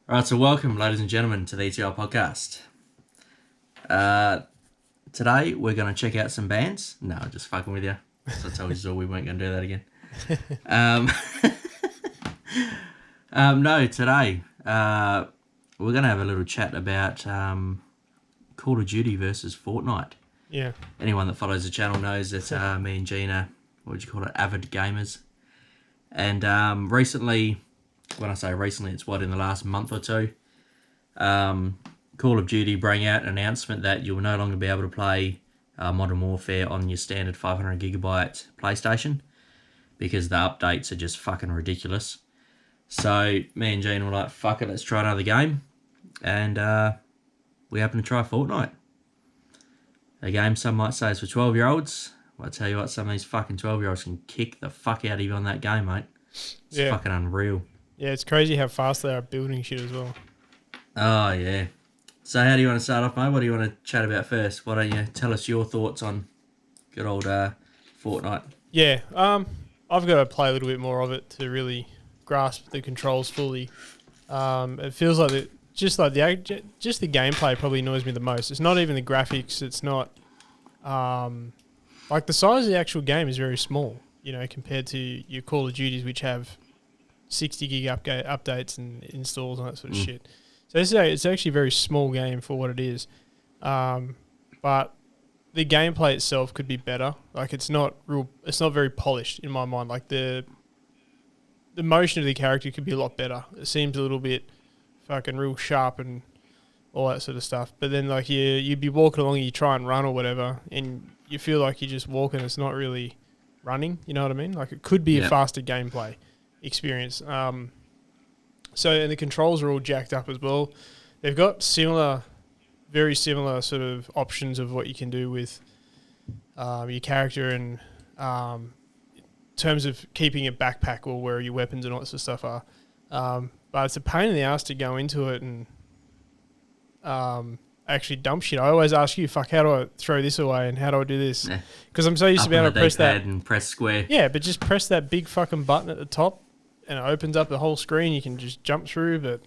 All right, so welcome, ladies and gentlemen, to the ETL podcast. Today we're going to check out some bands. No, just fucking with you. So I told you all we weren't going to do that again. Um, no, today we're going to have a little chat about Call of Duty versus Fortnite. Yeah. Anyone that follows the channel knows that me and Gina, what would you call it, avid gamers. And recently, when I say recently, it's in the last month or two, Call of Duty bring out an announcement that you will no longer be able to play Modern Warfare on your standard 500 gigabyte PlayStation because the updates are just fucking ridiculous. So me and Gina were like, fuck it, let's try another game. And we happened to try Fortnite. A game some might say is for 12-year-olds. Well, I tell you what, some of these fucking 12-year-olds can kick the fuck out of you on that game, mate. It's fucking unreal. Yeah, it's crazy how fast they are building shit as well. Oh, yeah. So how do you want to start off, mate? What do you want to chat about first? Why don't you tell us your thoughts on good old Fortnite? Yeah, I've got to play a little bit more of it to really grasp the controls fully. It feels like just the gameplay probably annoys me the most. It's not even the graphics. It's not like the size of the actual game is very small, compared to your Call of Duties, which have 60 gig updates and installs and that sort of shit. So it's actually a very small game for what it is. But the gameplay itself could be better. Like it's not very polished in my mind. Like the motion of the character could be a lot better. It seems a little bit fucking real sharp and all that sort of stuff. But then like you'd be walking along and you try and run or whatever and you feel like you're just walking, it's not really running, you know what I mean? Like it could be a faster gameplay experience. So and the controls are all jacked up as well. They've got very similar sort of options of what you can do with your character and in terms of keeping a backpack or where your weapons and all that sort of stuff are. But it's a pain in the ass to go into it and actually dump shit. I always ask you, how do I throw this away and how do I do this? Because I'm so used to being able to press that and press square. Yeah, but just press that big fucking button at the top and it opens up the whole screen. You can just jump through, but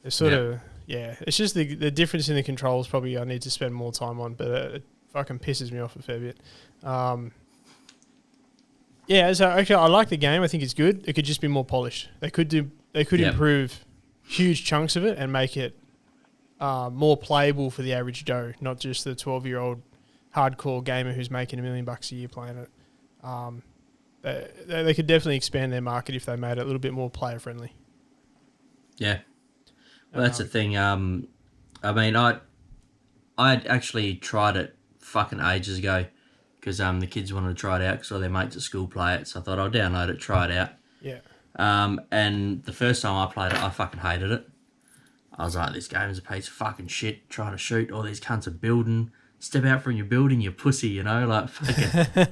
it's it's just the difference in the controls probably I need to spend more time on, but it fucking pisses me off a fair bit. So actually I like the game. I think it's good. It could just be more polished. They could improve huge chunks of it and make it more playable for the average Joe, not just the 12-year-old hardcore gamer who's making $1 million a year playing it. They could definitely expand their market if they made it a little bit more player friendly. Yeah, well, that's the thing. I mean, I actually tried it fucking ages ago because the kids wanted to try it out because all their mates at school play it. So I thought I'll download it, try it out. Yeah. And the first time I played it, I fucking hated it. I was like, this game is a piece of fucking shit. Trying to shoot, all these cunts are building. Step out from your building, you pussy, like fucking.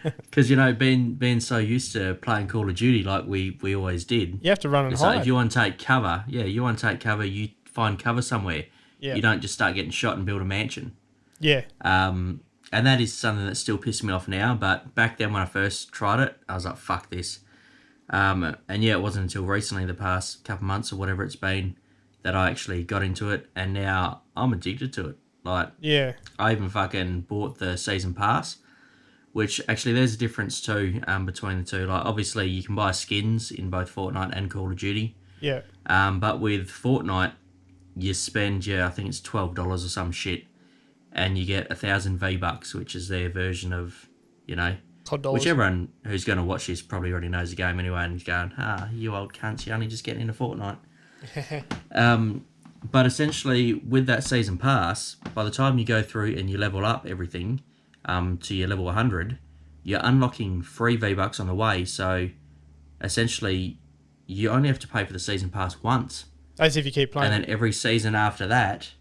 Because being so used to playing Call of Duty like we always did. You have to run and hide. Like if you want to take cover, you find cover somewhere. Yeah. You don't just start getting shot and build a mansion. Yeah. And that is something that still pisses me off now. But back then when I first tried it, I was like, fuck this. And it wasn't until recently, the past couple months or whatever it's been, that I actually got into it, and now I'm addicted to it. Like, yeah, I even fucking bought the season pass, which actually there's a difference too between the two. Like, obviously you can buy skins in both Fortnite and Call of Duty. Yeah. But with Fortnite, you spend I think it's $12 or some shit, and you get 1,000 V-Bucks, which is their version of, which everyone who's going to watch this probably already knows the game anyway, and is going, you old cunts, you're only just getting into Fortnite. But essentially, with that season pass, by the time you go through and you level up everything to your level 100, you're unlocking free V-Bucks on the way. So, essentially, you only have to pay for the season pass once. That's if you keep playing. And then every season after that,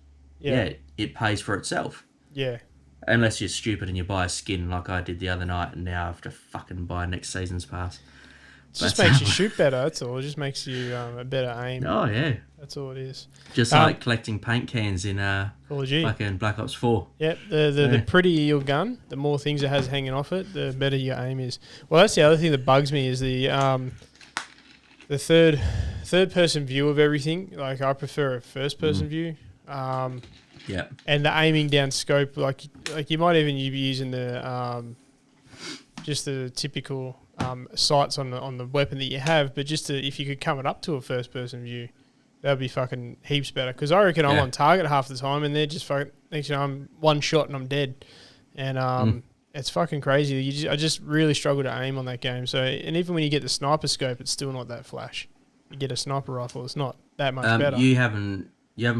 it pays for itself. Yeah. Unless you're stupid and you buy a skin like I did the other night, and now I have to fucking buy next season's pass. It just makes you shoot better, that's all. It just makes you a better aim. Oh, yeah. That's all it is. Just like collecting paint cans in fucking Black Ops 4. Yep, the prettier your gun, the more things it has hanging off it, the better your aim is. Well, that's the other thing that bugs me is the third third person view of everything. Like I prefer a first person view. Yeah. And the aiming down scope, like you might even be using the just the typical sights on the weapon that you have, but just if you could come it up to a first person view, that'd be fucking heaps better. Because I reckon I'm on target half the time, and they're just fucking next thing I'm one shot and I'm dead, and it's fucking crazy. I just really struggle to aim on that game. So, and even when you get the sniper scope, it's still not that flash. You get a sniper rifle, it's not that much better. You haven't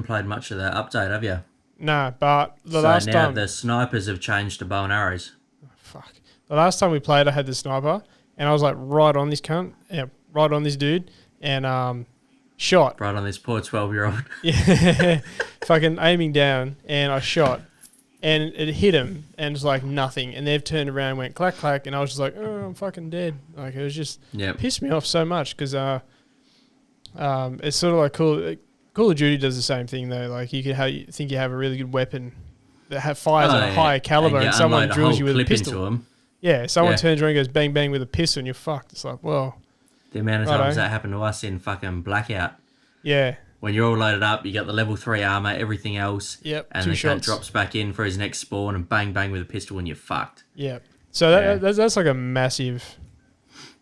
played much of that update, have you? Nah, but the last time the snipers have changed to bow and arrows. Oh, fuck. The last time we played, I had the sniper, and I was like right on this cunt, right on this dude, and shot. Right on this poor 12-year-old. Yeah, fucking aiming down, and I shot, and it hit him, and it was like nothing, and they've turned around and went clack clack, and I was just like, oh, I'm fucking dead. Like it was just pissed me off so much because it's sort of like Call of Duty does the same thing though. Like you think you have a really good weapon that fires at a higher caliber, and someone drills you with a pistol. Yeah, someone turns around and goes bang bang with a pistol, and you're fucked. It's like, well, the amount of times that happened to us in fucking Blackout. Yeah. When you're all loaded up, you got the level 3 armor, everything else. Yep. And the cunt drops back in for his next spawn and bang bang with a pistol, and you're fucked. Yeah. So that's like a massive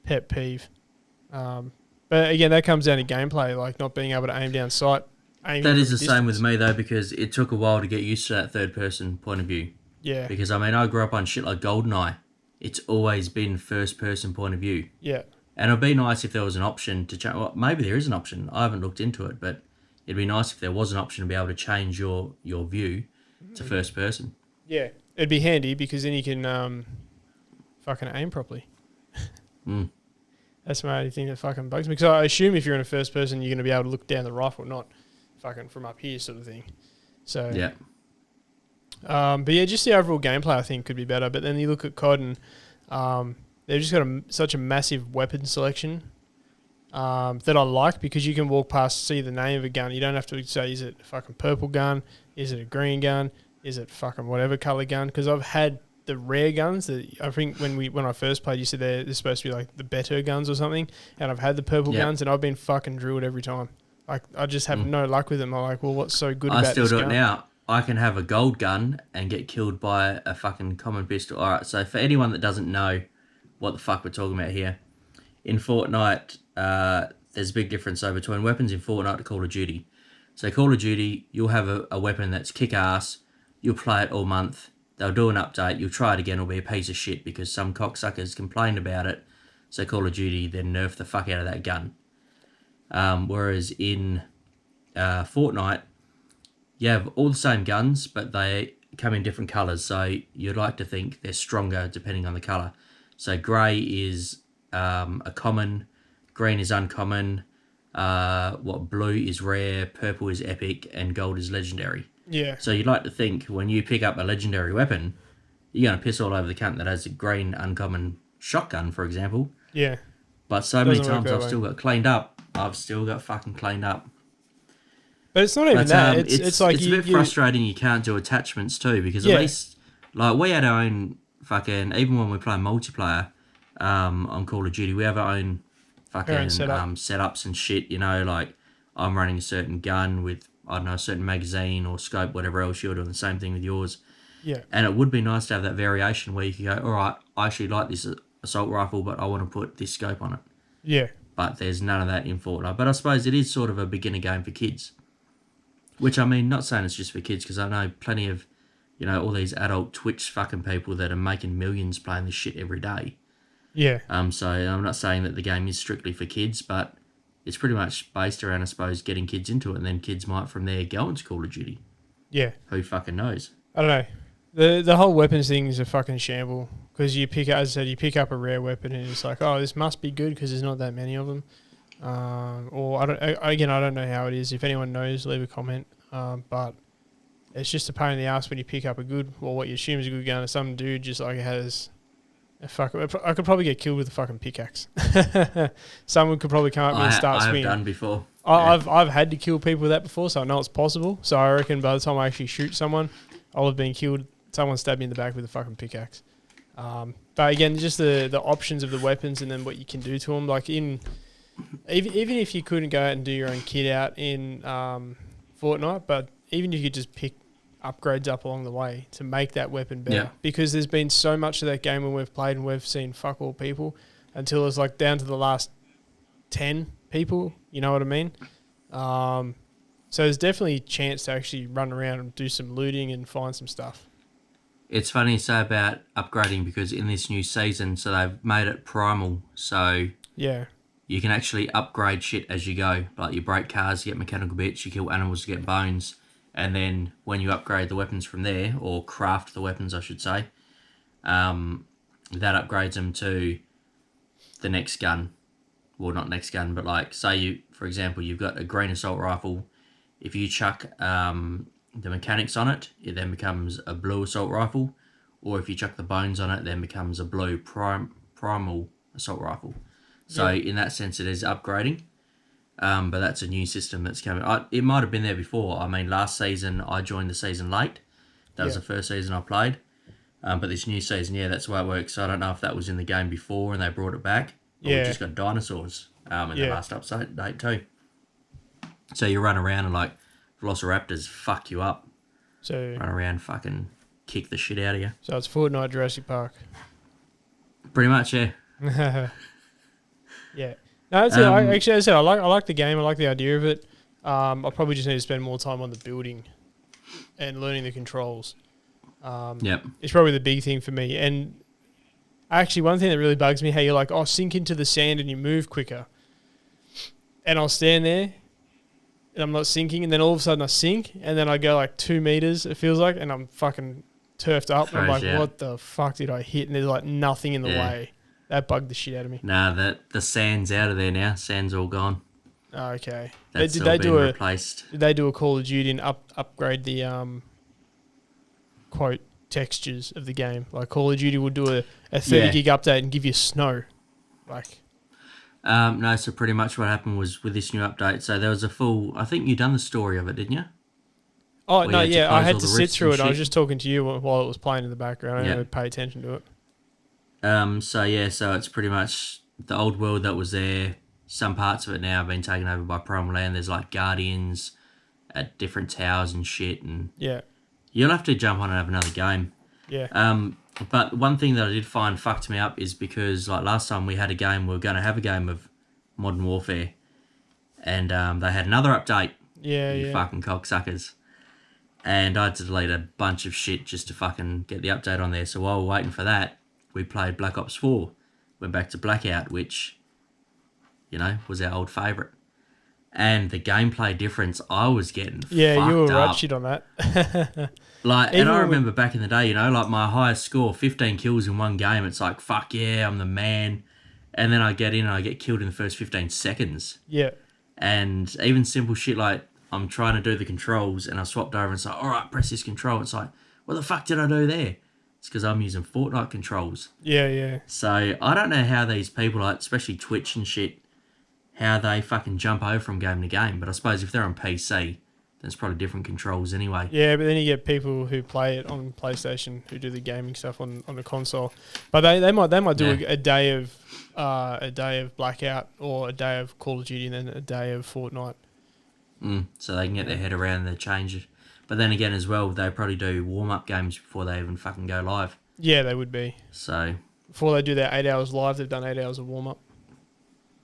pet peeve. But again, that comes down to gameplay, like not being able to aim down sight. That is the same with me, though, because it took a while to get used to that third-person point of view. Yeah. Because, I mean, I grew up on shit like GoldenEye. It's always been first-person point of view. Yeah. And it would be nice if there was an option to change. Well, maybe there is an option. I haven't looked into it, but it'd be nice if there was an option to be able to change your view to first-person. Yeah. It'd be handy because then you can fucking aim properly. That's my only thing that fucking bugs me. Because I assume if you're in a first person, you're going to be able to look down the rifle, not fucking from up here sort of thing. So yeah. But yeah, just the overall gameplay I think could be better. But then you look at COD and they've just got such a massive weapon selection that I like because you can walk past, see the name of a gun. You don't have to say, is it a fucking purple gun? Is it a green gun? Is it fucking whatever color gun? Because I've had the rare guns that I think when I first played, you said they're supposed to be like the better guns or something, and I've had the purple guns and I've been fucking drilled every time. Like I just have no luck with them. I'm like, well, what's so good about this gun? I still do it now. I can have a gold gun and get killed by a fucking common pistol. All right, so for anyone that doesn't know what the fuck we're talking about here, in Fortnite, there's a big difference between weapons in Fortnite to Call of Duty. So Call of Duty, you'll have a weapon that's kick-ass. You'll play it all month. They'll do an update. You'll try it again. It'll be a piece of shit because some cocksuckers complained about it. So Call of Duty then nerfed the fuck out of that gun. Whereas in Fortnite, you have all the same guns, but they come in different colours. So you'd like to think they're stronger depending on the colour. So grey is a common, green is uncommon, blue is rare, purple is epic, and gold is legendary. Yeah. So you'd like to think when you pick up a legendary weapon, you're going to piss all over the cunt that has a green uncommon shotgun, for example. Yeah. But so many times I've still got cleaned up. I've still got fucking cleaned up. But it's not even that. It's like it's a bit frustrating you can't do attachments too, because at least, like, we had our own fucking, even when we play multiplayer on Call of Duty, we have our own fucking setups and shit, you know, like I'm running a certain gun with, I don't know, a certain magazine or scope, whatever else. You're doing the same thing with yours. Yeah. And it would be nice to have that variation where you could go, all right, I actually like this assault rifle, but I want to put this scope on it. Yeah. But there's none of that in Fortnite. But I suppose it is sort of a beginner game for kids. Which, I mean, not saying it's just for kids, because I know plenty of, you know, all these adult Twitch fucking people that are making millions playing this shit every day. Yeah. So I'm not saying that the game is strictly for kids, but it's pretty much based around, I suppose, getting kids into it, and then kids might from there go into Call of Duty. Yeah. Who fucking knows? I don't know. The whole weapons thing is a fucking shamble, because you pick, as I said, you pick up a rare weapon and it's like, oh, this must be good because there's not that many of them. Or I don't know how it is. If anyone knows, leave a comment. But it's just a pain in the ass when you pick up a good, or what you assume is a good gun, and some dude just like has a I could probably get killed with a fucking pickaxe. Someone could probably come up and start swinging. I've done before. I've had to kill people with that before, so I know it's possible. So I reckon by the time I actually shoot someone, I'll have been killed. Someone stabbed me in the back with a fucking pickaxe. But again, just the options of the weapons and then what you can do to them. Like in even if you couldn't go out and do your own kit out in Fortnite, but even if you could just pick upgrades up along the way to make that weapon better. Yeah. Because there's been so much of that game when we've played and we've seen fuck all people until it's like down to the last 10 people, you know what I mean? So there's definitely a chance to actually run around and do some looting and find some stuff. It's funny you say about upgrading because in this new season, so they've made it primal, so Yeah. you can actually upgrade shit as you go. Like you break cars, you get mechanical bits, you kill animals to get bones, and then when you upgrade the weapons from there, or craft the weapons I should say, that upgrades them to the next gun. Well, not next gun, but like say you, for example, you've got a green assault rifle. If you chuck the mechanics on it, it then becomes a blue assault rifle, or if you chuck the bones on it, it then becomes a blue primal assault rifle. So in that sense, it is upgrading, but that's a new system that's coming. It might have been there before. I mean, last season I joined the season late. That was the first season I played. But this new season, that's the way it works. So I don't know if that was in the game before and they brought it back, or we just got dinosaurs in the last update too. So you run around and like velociraptors fuck you up. So run around, fucking kick the shit out of you. So it's Fortnite Jurassic Park. Pretty much, yeah. Yeah. No, that's it. Actually, as I said, I like the game. I like the idea of it. I probably just need to spend more time on the building and learning the controls. It's probably the big thing for me. And actually, one thing that really bugs me, how you're like, sink into the sand and you move quicker. And I'll stand there and I'm not sinking, and then all of a sudden I sink, and then I go like 2 meters, it feels like, and I'm fucking turfed up. And I'm like, what the fuck did I hit? And there's like nothing in the way. That bugged the shit out of me. Nah, the sand's out of there now. Sand's all gone. Oh, okay. That's all been replaced. Did they do a Call of Duty and upgrade the quote textures of the game? Like Call of Duty would do a 30 gig update and give you snow. Like no, so pretty much what happened was with this new update, so there was a full, I think you done the story of it, didn't you? Oh, no, yeah, I had to sit through it. I was just talking to you while it was playing in the background. I didn't really pay attention to it. So it's pretty much the old world that was there. Some parts of it now have been taken over by Primal Land. There's like guardians at different towers and shit, and you'll have to jump on and have another game. Yeah. But one thing that I did find fucked me up is because like last time we had a game, we were going to have a game of Modern Warfare, and they had another update. You fucking cocksuckers. And I had to delete a bunch of shit just to fucking get the update on there. So while we're waiting for that, we played Black Ops 4. Went back to Blackout, which, was our old favourite. And the gameplay difference, I was getting fucked up. Yeah, you were right shit on that. And I remember back in the day, like my highest score, 15 kills in one game. It's like, fuck yeah, I'm the man. And then I get in and I get killed in the first 15 seconds. Yeah. And even simple shit like I'm trying to do the controls and I swapped over and it's like, all right, press this control. It's like, what the fuck did I do there? It's because I'm using Fortnite controls. Yeah. So I don't know how these people, like especially Twitch and shit, how they fucking jump over from game to game. But I suppose if they're on PC, then it's probably different controls anyway. Yeah, but then you get people who play it on PlayStation who do the gaming stuff on the console. But they might do a day of Blackout or a day of Call of Duty and then a day of Fortnite. So they can get their head around the changes. But then again as well, they probably do warm-up games before they even fucking go live. Yeah, they would be. So before they do their 8 hours live, they've done 8 hours of warm-up.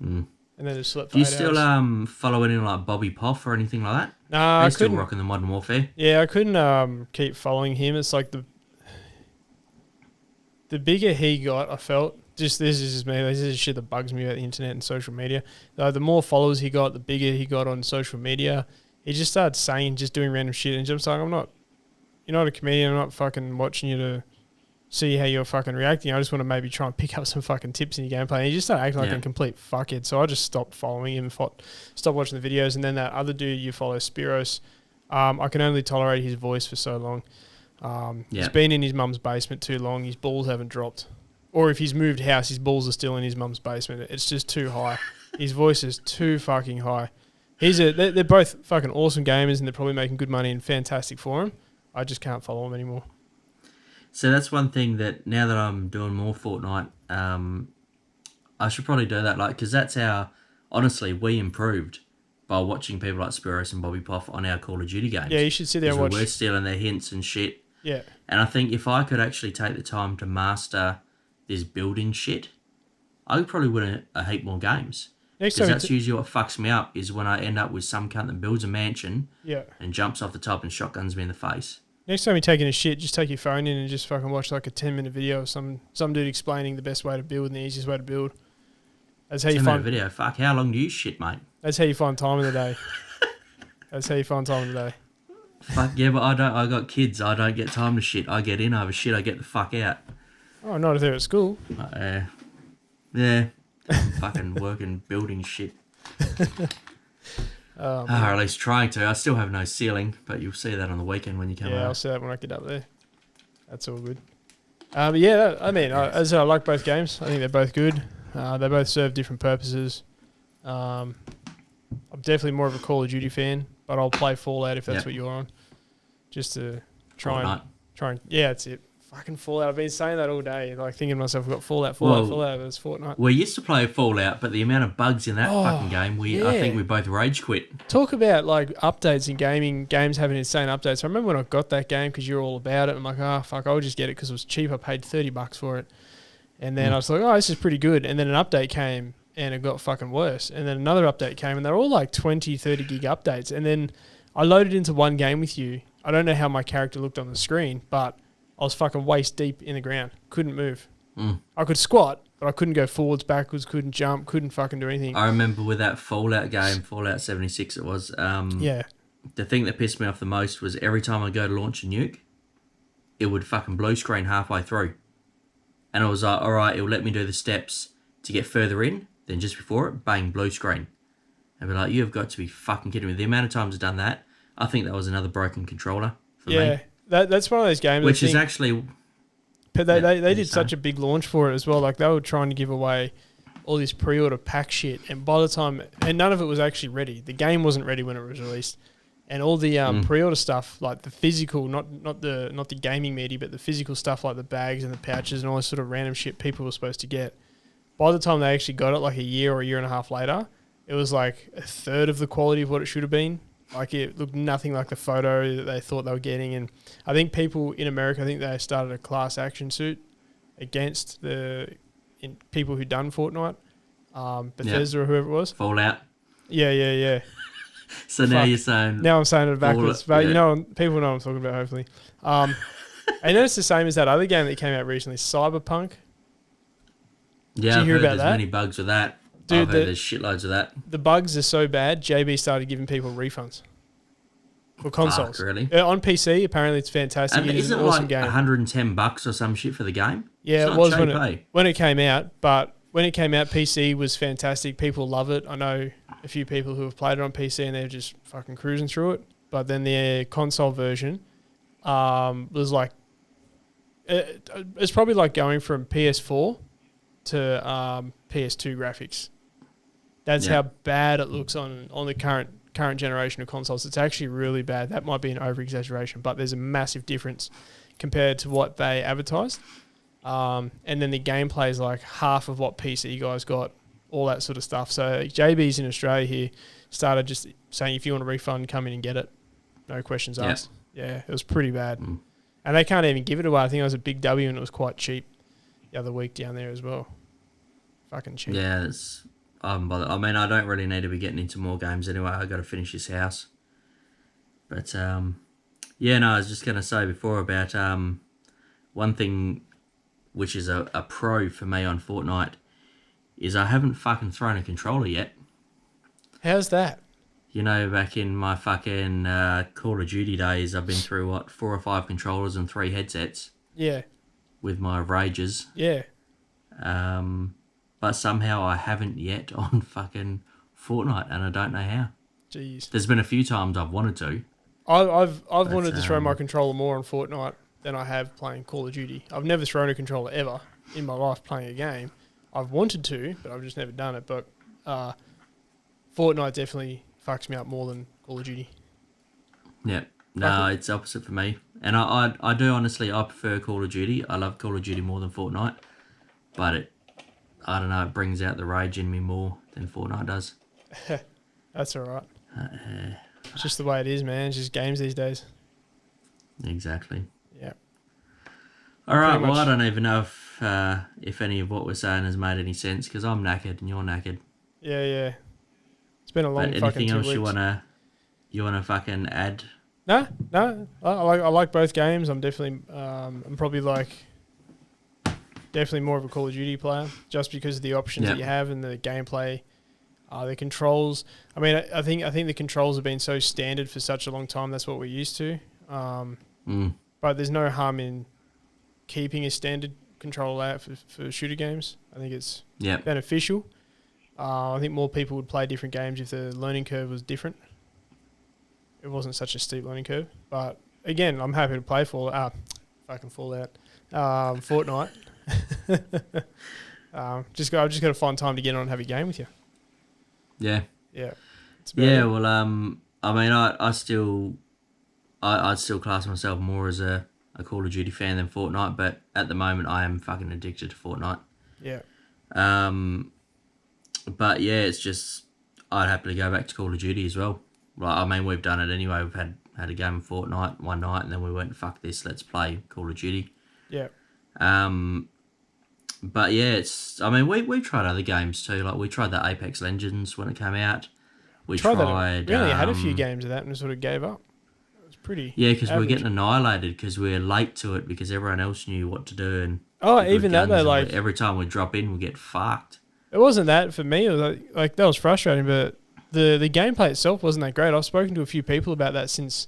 And then they slept for 8 hours. Do you still follow anyone like Bobby Poff or anything like that? Nah, He's still rocking the Modern Warfare. Yeah, I couldn't keep following him. It's like the bigger he got, I felt. This is just me. This is shit that bugs me about the internet and social media. The more followers he got, the bigger he got on social media. He just started doing random shit, and just like, you're not a comedian. I'm not fucking watching you to see how you're fucking reacting. I just want to maybe try and pick up some fucking tips in your gameplay. And he just started acting like a complete fuckhead. So I just stopped following him, stopped watching the videos. And then that other dude you follow, Spiros, I can only tolerate his voice for so long. He's been in his mum's basement too long. His balls haven't dropped. Or if he's moved house, his balls are still in his mum's basement. It's just too high. His voice is too fucking high. They're both fucking awesome gamers and they're probably making good money and fantastic for him. I just can't follow him anymore. So that's one thing that now that I'm doing more Fortnite, I should probably do that, like, because that's how honestly, we improved by watching people like Spiros and Bobby Poff on our Call of Duty games. Yeah, you should sit there and watch. We were stealing their hints and shit. Yeah. And I think if I could actually take the time to master this building shit, I would probably win a heap more games. Next Because time that's usually what fucks me up, is when I end up with some cunt that builds a mansion and jumps off the top and shotguns me in the face. Next time you're taking a shit, just take your phone in and just fucking watch like a 10-minute video of some dude explaining the best way to build and the easiest way to build. That's how you find video. Fuck, how long do you shit, mate? That's how you find time in the day. That's how you find time in the day. Fuck yeah, but I got kids. I don't get time to shit. I get in, I have a shit, I get the fuck out. Oh, not if they're at school. Yeah. Fucking working, building shit. Or at least trying to. I still have no ceiling, but you'll see that on the weekend when you come out. Yeah, I'll see that when I get up there. That's all good. But yeah, I like both games. I think they're both good. They both serve different purposes. I'm definitely more of a Call of Duty fan, but I'll play Fallout if that's what you're on. Just to try and yeah, that's it. Fucking Fallout. I've been saying that all day, like thinking to myself, I've got Fallout, but it's Fortnite. We used to play Fallout, but the amount of bugs in that fucking game, I think we both rage quit. Talk about like updates in gaming, games having insane updates. I remember when I got that game because you're all about it. I'm like, fuck, I'll just get it because it was cheap. I paid $30 for it. And then I was like, this is pretty good. And then an update came and it got fucking worse. And then another update came and they're all like 20, 30 gig updates. And then I loaded into one game with you. I don't know how my character looked on the screen, but I was fucking waist deep in the ground. Couldn't move. I could squat, but I couldn't go forwards, backwards, couldn't jump, couldn't fucking do anything. I remember with that Fallout game, Fallout 76 it was, the thing that pissed me off the most was every time I go to launch a nuke, it would fucking blue screen halfway through. And I was like, alright, it'll let me do the steps to get further in, then just before it, bang, blue screen. I'd be like, you've got to be fucking kidding me. The amount of times I've done that, I think that was another broken controller for me. That's one of those games. Which is actually... But they did such a big launch for it as well. Like, they were trying to give away all this pre-order pack shit. And by the time... And none of it was actually ready. The game wasn't ready when it was released. And all the pre-order stuff, like the physical, not the gaming media, but the physical stuff like the bags and the pouches and all this sort of random shit people were supposed to get. By the time they actually got it, like a year or a year and a half later, it was like a third of the quality of what it should have been. Like, it looked nothing like the photo that they thought they were getting. And I think people in America, they started a class action suit against people who done Fortnite. Bethesda or whoever it was. Fallout. Yeah. So now you're saying... Now I'm saying it backwards. But, people know what I'm talking about, hopefully. I know it's the same as that other game that came out recently, Cyberpunk. Yeah, Did you hear about there's that? Many bugs with that. Dude, I've heard there's shitloads of that. The bugs are so bad, JB started giving people refunds for consoles. Fuck, really? On PC, apparently it's fantastic. It is an awesome game. $110 or some shit for the game? Yeah, it was when it came out. But when it came out, PC was fantastic. People love it. I know a few people who have played it on PC and they're just fucking cruising through it. But then the console version was like... It's probably like going from PS4 to PS2 graphics. That's how bad it looks on the current generation of consoles. It's actually really bad. That might be an over-exaggeration, but there's a massive difference compared to what they advertised. And then the gameplay is like half of what PC guys got, all that sort of stuff. So JB's in Australia here started just saying, if you want a refund, come in and get it. No questions asked. Yeah, it was pretty bad. And they can't even give it away. I think it was a big W and it was quite cheap the other week down there as well. Fucking cheap. Yeah, I don't really need to be getting into more games anyway. I got to finish this house. But, I was just going to say before about one thing which is a pro for me on Fortnite is I haven't fucking thrown a controller yet. How's that? Back in my fucking Call of Duty days, I've been through, 4 or 5 controllers and 3 headsets. Yeah. With my rages. Yeah. But somehow I haven't yet on fucking Fortnite, and I don't know how. Jeez. There's been a few times I've wanted to. I've wanted to throw my controller more on Fortnite than I have playing Call of Duty. I've never thrown a controller ever in my life playing a game. I've wanted to, but I've just never done it. But Fortnite definitely fucks me up more than Call of Duty. Yeah. No, it's opposite for me. And I do honestly, I prefer Call of Duty. I love Call of Duty more than Fortnite. But I don't know, it brings out the rage in me more than Fortnite does. That's all right. It's just the way it is, man. It's just games these days. Exactly. Yeah. All right. Pretty Well, I much. don't even know if any of what we're saying has made any sense because I'm knackered and you're knackered. Yeah. It's been a long But fucking anything 2 else weeks. you wanna fucking add? No. I like both games. I'm definitely I'm probably definitely more of a Call of Duty player just because of the options that you have and the gameplay, the controls. I mean, I think the controls have been so standard for such a long time. That's what we're used to. But there's no harm in keeping a standard control out for shooter games. I think it's beneficial. I think more people would play different games if the learning curve was different. It wasn't such a steep learning curve. But again, I'm happy to play Fallout. Fortnite. I've just got to find time to get on and have a game with you. Yeah. Yeah. Well, I mean, I'd still class myself more as a Call of Duty fan than Fortnite, but at the moment I am fucking addicted to Fortnite. Yeah. But yeah, it's just I'd happily go back to Call of Duty as well. Like, I mean, we've done it anyway. We've had a game of Fortnite one night, and then we went, fuck this, let's play Call of Duty. Yeah. But yeah, I mean, we've tried other games too. Like, we tried the Apex Legends when it came out. We tried that. We only had a few games of that and sort of gave up. It was pretty. Yeah, because we were getting annihilated because we were late to it because everyone else knew what to do. And even that though, like every time we drop in, we get fucked. It wasn't that for me. It was like that was frustrating, but the gameplay itself wasn't that great. I've spoken to a few people about that since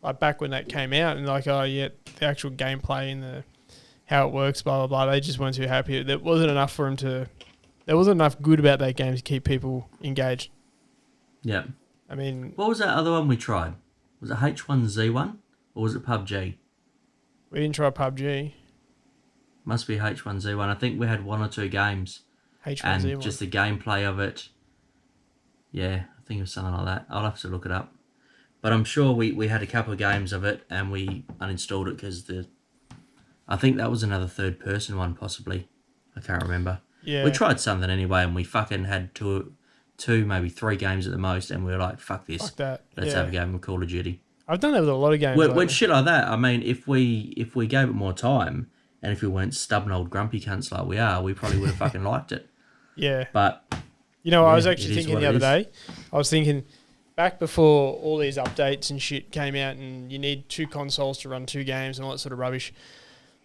like back when that came out, and like, oh yeah, the actual gameplay and the how it works, blah blah blah. They just weren't too happy. There wasn't enough for them to. There wasn't enough good about that game to keep people engaged. Yeah. I mean, what was that other one we tried? Was it H1Z1 or was it PUBG? We didn't try PUBG. Must be H1Z1. I think we had one or two games. H1Z1. And just the gameplay of it. Yeah, I think it was something like that. I'll have to look it up. But I'm sure we had a couple of games of it and we uninstalled it because I think that was another third person one possibly. I can't remember. Yeah. We tried something anyway and we fucking had two, maybe three games at the most, and we were like, fuck this. Fuck that. Let's have a game of Call of Duty. I've done that with a lot of games. With shit like that, I mean, if we gave it more time and if we weren't stubborn old grumpy cunts like we are, we probably would have fucking liked it. Yeah. But you know, I was actually thinking the other day, I was thinking back before all these updates and shit came out and you need two consoles to run two games and all that sort of rubbish.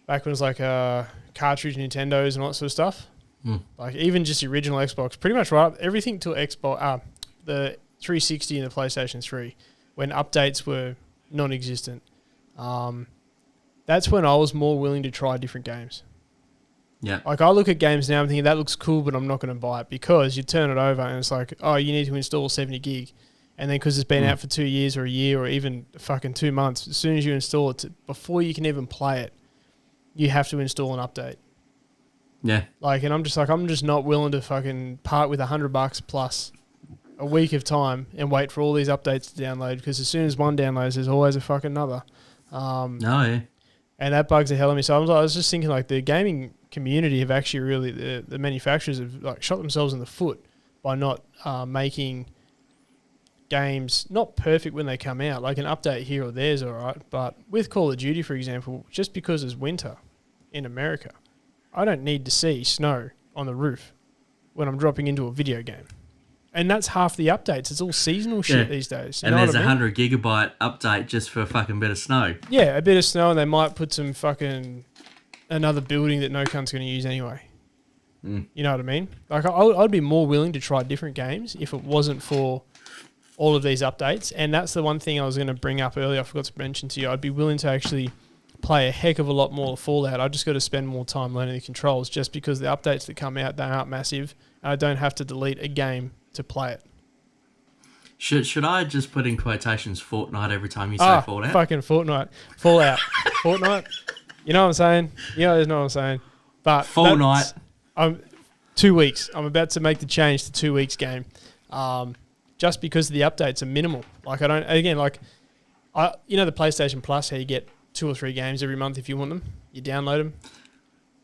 Back when it was like cartridge Nintendos and all that sort of stuff. Like even just the original Xbox, pretty much right, everything till Xbox, the 360 and the PlayStation 3, when updates were non-existent. That's when I was more willing to try different games. Yeah. Like I look at games now, I'm thinking that looks cool, but I'm not going to buy it because you turn it over and it's like, oh, you need to install 70 gig. And then because it's been out for 2 years or a year or even fucking 2 months, as soon as you install it, before you can even play it, you have to install an update. Yeah. Like, and I'm just not willing to fucking part with $100 plus a week of time and wait for all these updates to download because as soon as one downloads, there's always a fucking another. Yeah. And that bugs the hell out of me. So I was just thinking, like, the gaming community have actually really, the manufacturers have like shot themselves in the foot by not making games not perfect when they come out. Like an update here or there is all right, but with Call of Duty, for example, just because it's winter in America, I don't need to see snow on the roof when I'm dropping into a video game. And that's half the updates. It's all seasonal shit these days. And there's 100 gigabyte update just for a fucking bit of snow. Yeah, a bit of snow, and they might put some fucking another building that no cunt's going to use anyway. You know what I mean? Like, I'd be more willing to try different games if it wasn't for all of these updates. And that's the one thing I was going to bring up earlier. I forgot to mention to you. I'd be willing to actually play a heck of a lot more Fallout. I just got to spend more time learning the controls just because the updates that come out, they aren't massive. And I don't have to delete a game to play it. Should I just put in quotations Fortnite every time you say Fallout? Fucking Fortnite. Fallout. Fortnite. You know what I'm saying? You know what I'm saying? But Fortnite. 2 weeks. I'm about to make the change to 2 weeks game. Just because the updates are minimal. Like the PlayStation Plus, how you get 2 or 3 games every month if you want them. You download them.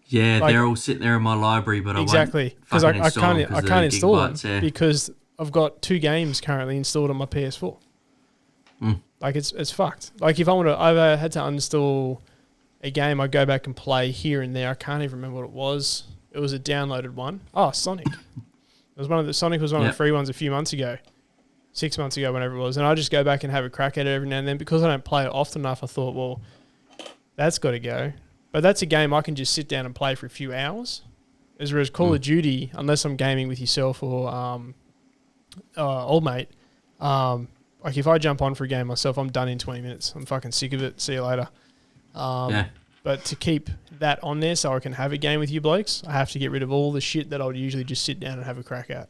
Yeah, like, they're all sitting there in my library, but exactly because I can't install them because I've got 2 games currently installed on my PS4. Like it's fucked. Like if I've had to uninstall a game, I go back and play here and there. I can't even remember what it was. It was a downloaded one. Oh, Sonic. Sonic was one of the free ones a few months ago. 6 months ago, whenever it was. And I just go back and have a crack at it every now and then. Because I don't play it often enough, I thought, well, that's got to go. But that's a game I can just sit down and play for a few hours. Whereas Call of Duty, unless I'm gaming with yourself or old mate, like if I jump on for a game myself, I'm done in 20 minutes. I'm fucking sick of it. See you later. But to keep that on there so I can have a game with you blokes, I have to get rid of all the shit that I would usually just sit down and have a crack at.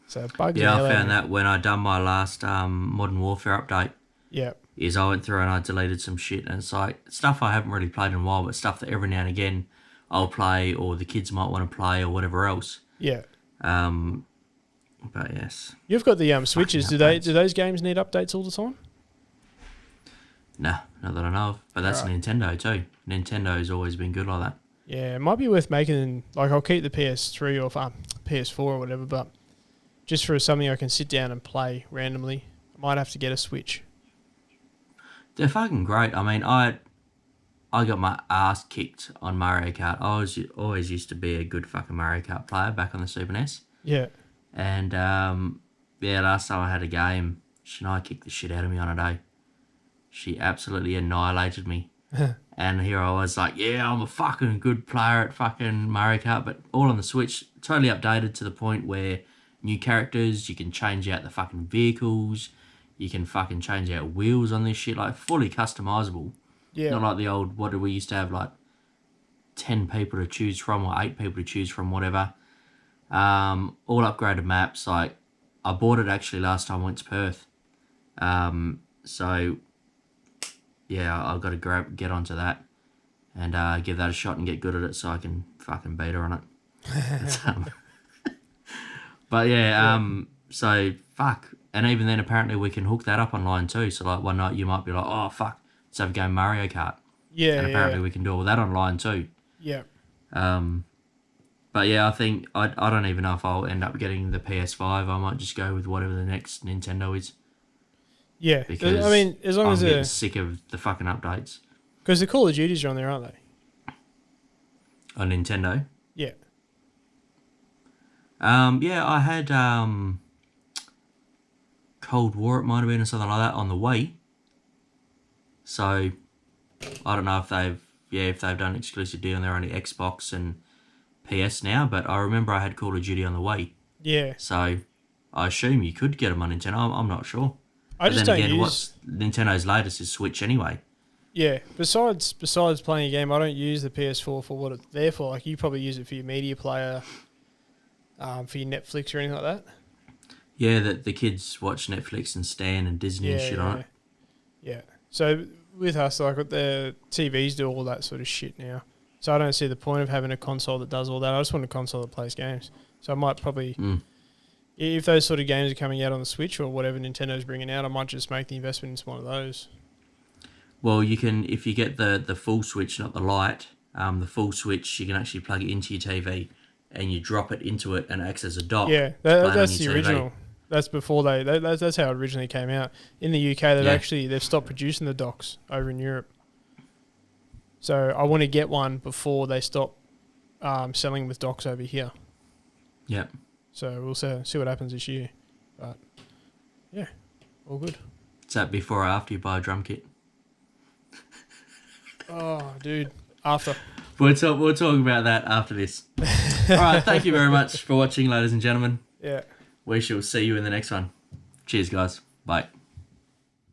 So it bugs the hell I out of found me. that when I done my last Modern Warfare update. Yeah. Is I went through and I deleted some shit, and it's like stuff I haven't really played in a while, but stuff that every now and again I'll play, or the kids might want to play, or whatever else. Yeah. But yes. You've got the Switches. Do those games need updates all the time? Nah, not that I know of. But that's Nintendo too. Nintendo's always been good like that. Yeah, it might be worth making. Like I'll keep the PS3 or PS4 or whatever, but just for something I can sit down and play randomly, I might have to get a Switch. They're fucking great. I mean, I got my ass kicked on Mario Kart. I always used to be a good fucking Mario Kart player back on the Super NES. Yeah. And, last time I had a game, Shania kicked the shit out of me on a day. She absolutely annihilated me. And here I was like, yeah, I'm a fucking good player at fucking Mario Kart, but all on the Switch, totally updated to the point where new characters, you can change out the fucking vehicles, you can fucking change out wheels on this shit, like fully customizable. Yeah. Not like the old, what did we used to have, like 10 people to choose from or 8 people to choose from, whatever. All upgraded maps. Like, I bought it actually last time I went to Perth. So, yeah, I've got to get onto that and give that a shot and get good at it so I can fucking beat her on it. But yeah, so fuck. And even then, apparently, we can hook that up online too. So, like, one night you might be like, oh, fuck, let's have a game Mario Kart. Yeah, and apparently we can do all that online too. Yeah. But yeah, I think I don't even know if I'll end up getting the PS5. I might just go with whatever the next Nintendo is. Yeah, Because I mean, as long I'm as getting sick of the fucking updates. Because the Call of Duties are on there, aren't they? On Nintendo. Yeah. Yeah, I had Cold War, it might have been, or something like that on the Wii. So I don't know if they've done exclusive deal and they're only Xbox and PS now, but I remember I had Call of Duty on the Wii. Yeah. So I assume you could get them on Nintendo. I'm not sure. I just don't use... what's Nintendo's latest is Switch anyway. Yeah. Besides playing a game, I don't use the PS4 for what it's there for. Like, you probably use it for your media player, for your Netflix or anything like that. Yeah, the kids watch Netflix and Stan and Disney and shit on it. Yeah. So with us, like, the TVs do all that sort of shit now. So I don't see the point of having a console that does all that. I just want a console that plays games. So I might probably, if those sort of games are coming out on the Switch or whatever Nintendo's bringing out, I might just make the investment into one of those. Well, you can, if you get the full Switch, not the Lite, the full Switch, you can actually plug it into your TV and you drop it into it and it acts as a dock. Yeah, that's the original. That's before that's how it originally came out. In the UK, they've stopped producing the docks over in Europe. So I want to get one before they stop selling with docks over here. Yeah. So we'll see what happens this year. But yeah, all good. Is that before or after you buy a drum kit? Oh, dude, after. We'll talk about that after this. All right, thank you very much for watching, ladies and gentlemen. Yeah. We shall see you in the next one. Cheers, guys. Bye.